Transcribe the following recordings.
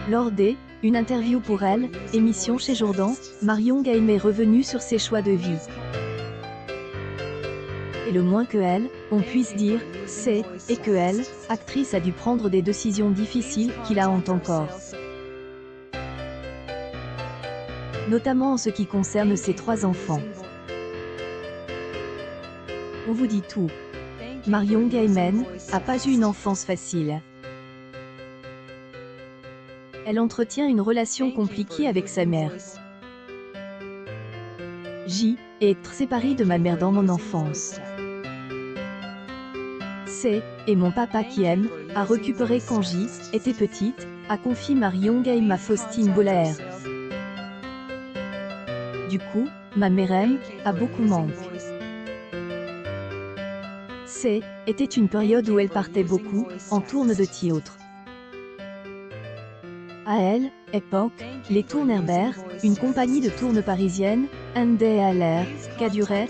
Lors des « Une interview pour elle » émission chez Jourdan, Marion Gaim est revenue sur ses choix de vie. Et le moins que elle, on puisse dire, c'est, et que elle, actrice a dû prendre des décisions difficiles qui la hantent encore. Notamment en ce qui concerne ses 3 enfants. On vous dit tout. Marion Gaim a pas eu une enfance facile. Elle entretient une relation compliquée avec sa mère. J est être séparée de ma mère dans mon enfance. C'est, et mon papa qui aime, a récupéré quand J était petite, a confié Marion Gaim à Faustine Bollaert. Du coup, ma mère aime, a beaucoup manqué. C'est, était une période où elle partait beaucoup, en tourne de théâtre. À elle, époque, les Tournes Herbert, une compagnie de tourne parisienne, NDLR, Caduret.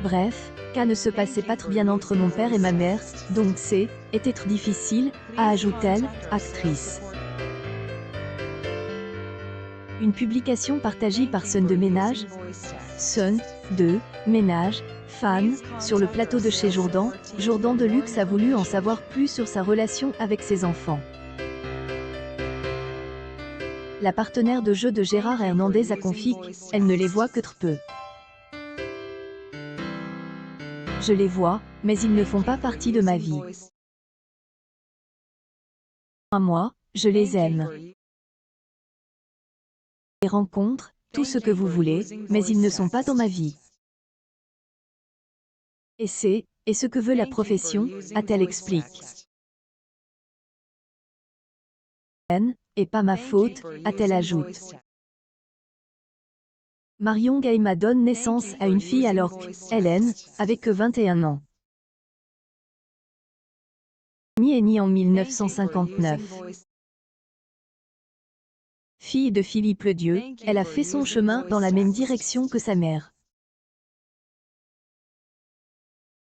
Bref, qu'à ne se passait pas très bien entre mon père et ma mère, donc c'est, était très difficile, a ajoute-t-elle, actrice. Une publication partagée par Sun de Ménage, Sun, de Ménage, fan, sur le plateau de chez Jourdan, Jourdan de Luxe a voulu en savoir plus sur sa relation avec ses enfants. La partenaire de jeu de Gérard Hernandez a confié qu'elle ne les voit que très peu. Je les vois, mais ils ne font pas partie de ma vie. Moi, je les aime. Les rencontres, tout ce que vous voulez, mais ils ne sont pas dans ma vie. Et c'est, et ce que veut la profession, a-t-elle expliqué. Et pas ma faute, a-t-elle ajoute. Marion Gaim donne naissance à une fille alors que, Hélène, avait que 21 ans. Est née en 1959. Fille de Philippe Ledieu, elle a fait son chemin dans la même direction que sa mère.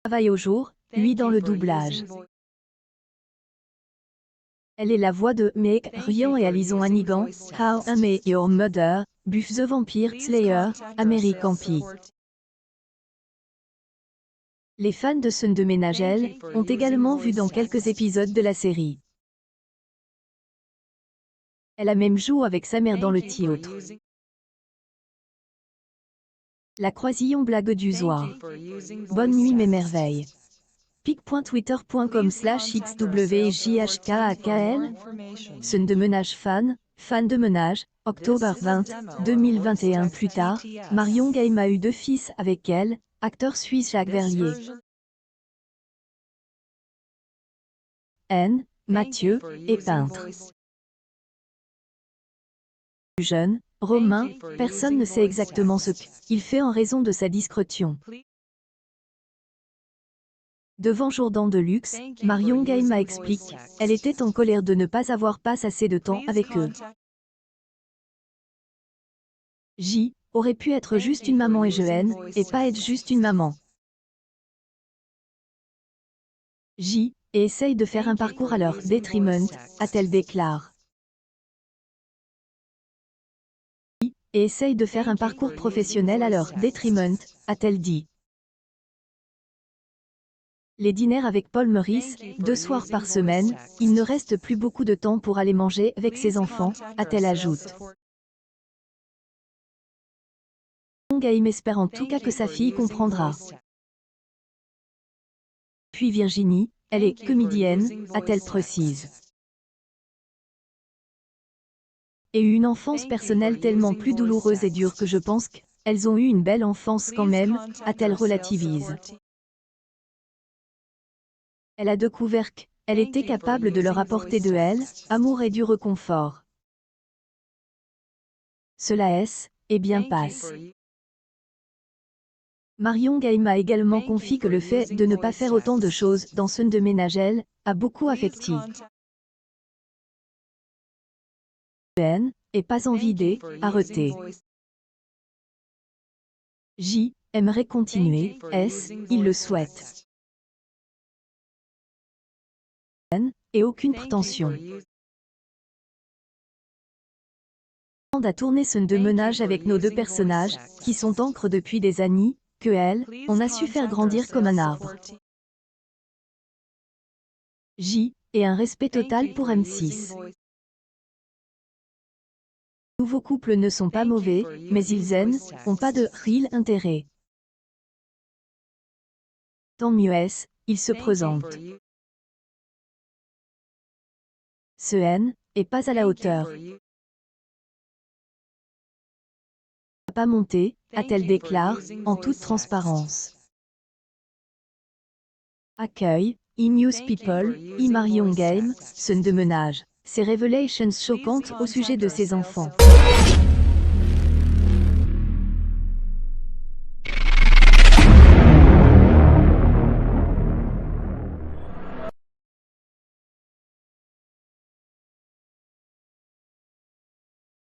Travaille au jour, lui dans le doublage. Elle est la voix de Meg Ryan et Alison Hannigan, How I Met Your Mother, Buffy the Vampire Slayer, American Pie. Les fans de Sun de Ménage ont également vu dans quelques épisodes de la série. Elle a même joué avec sa mère dans le théâtre. La croisillon blague du soir. Bonne nuit mes merveilles. pic.twitter.com/xwjhkakl Sun de Ménage fan de Ménage, octobre 20, 2021. Plus tard, Marion Gaim a eu 2 fils avec elle, acteur suisse Jacques Verlier. N. Mathieu, est peintre. Plus jeune, Romain, personne ne sait exactement ce qu'il fait en raison de sa discrétion. Devant Jourdan de Luxe, Marion Gaim explique, elle était en colère de ne pas avoir passé assez de temps avec eux. J aurait pu être juste une maman et je haine, et pas être juste une maman. J et essaye de faire un parcours à leur détriment, a-t-elle déclaré. J et essaye de faire un parcours professionnel à leur détriment, a-t-elle dit. Les dîners avec Paul Meurice, 2 soirs par semaine, il ne reste plus beaucoup de temps pour aller manger avec ses enfants, a-t-elle ajoute. Gaim espère en tout cas que sa fille comprendra. Puis Virginie, elle est comédienne, a-t-elle précise. Et eu une enfance personnelle tellement plus douloureuse et dure que je pense qu'elles ont eu une belle enfance quand même, a-t-elle relativise. Elle a découvert qu'elle était capable de leur apporter de elle, amour et du réconfort. Cela est bien passe. Marion Gaim a également confié que le fait de ne pas faire autant de choses dans Sun de Ménage a beaucoup affecté. Et pas envie d'arrêter. J aimerait continuer, il le souhaite. Et aucune prétention. À tourner scène de ménage avec nos deux personnages, qui sont ancres depuis des années, que elle, on a su faire grandir comme un arbre. J, et un respect total pour M6. Nouveaux couples ne sont pas mauvais, mais ils ont pas de real intérêt. Tant mieux il se présente. Ce N est pas à la hauteur. Pas monté, a-t-elle déclaré, en toute transparence. Accueil, e-news people, e-Marion Game, scène de ménage. Ces révélations choquantes au sujet de ses enfants.